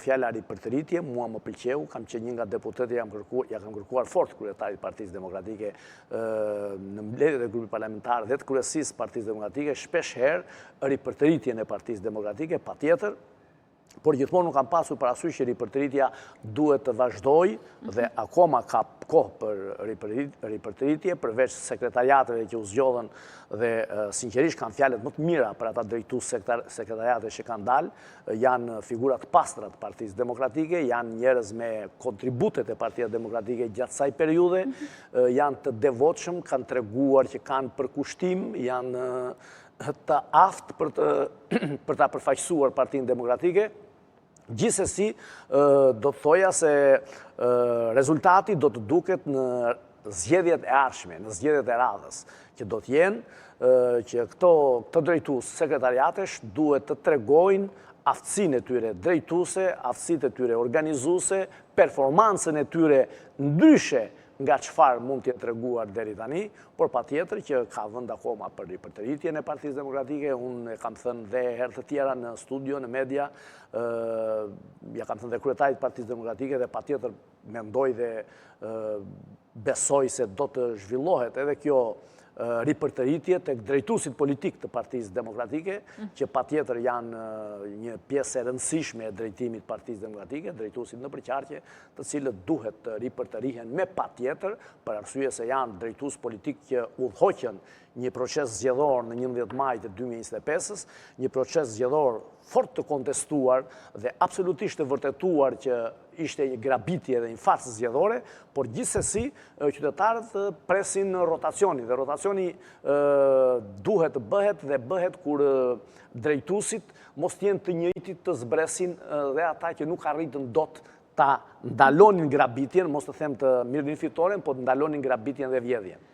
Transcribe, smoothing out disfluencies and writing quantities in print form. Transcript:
Fjala ripërtëritje, mua më pëlqeu, kam që një nga deputetet ja kam kërkuar fort kryetarit Partisë Demokratike në mbledhjet e grupit parlamentar dhe të kryesisë Partisë Demokratike, shpesh herë ripërtëritjen e Partisë Demokratike, patjetër, por gjithmonë nuk kam pasur parasysh që ripërtëritja duhet të vazhdojë dhe akoma ka kohë për ripërtëritje, përveç sekretariateve që u zgjodhen dhe sinqerisht kanë fjalët më të mira për ata drejtues sekretariate që kanë dalë, janë figura të pastra të Partisë Demokratike, janë njerëz me kontributet e Partisë Demokratike gjatë kësaj periudhe, janë të devotshëm, kanë treguar që kanë përkushtim, janë të aftë për ta përfaqësuar Partinë Demokratike. Gjithsesi, do të thoja se rezultati do të duket në zgjedhjet e ardhshme, në zgjedhjet e radhës, që do të jenë që këto drejtues sekretariatesh duhet të tregojnë aftësinë e tyre drejtuese, aftësitë e tyre organizuese, performancën e tyre ndryshe nga çfarë mund të jetë treguar deri tani, por patjetër që ka vend akoma për ripërtëritjen e Partisë Demokratike. Unë e kam thënë dhe herë të tjera në studio, në media, ja kam thënë dhe kryetarit të Partisë Demokratike dhe patjetër mendoj dhe besoj se do të zhvillohet edhe kjo ripërtëritje tek drejtuesit politik të Partisë Demokratike, që patjetër janë një pjesë e rëndësishme e drejtimit të Partisë Demokratike, drejtuesit në përqarje, të cilët duhet të ripërtërihen me patjetër, për arsye se janë drejtues politik që udhëhoqën një proces zgjedhor në 11 maj të 2025-s, një proces zgjedhor fort të kontestuar dhe absolutisht të vërtetuar që ishte një grabitje dhe një farsë zgjedhore, por gjithsesi qytetarët presin rotacioni dhe rotacioni duhet të bëhet dhe bëhet kur drejtuesit mos jenë të njëjtit të zbresin dhe ata që nuk arritën dot ta ndalonin grabitjen, mos të them të mirënifitoren, po të ndalonin grabitjen dhe vjedhjen.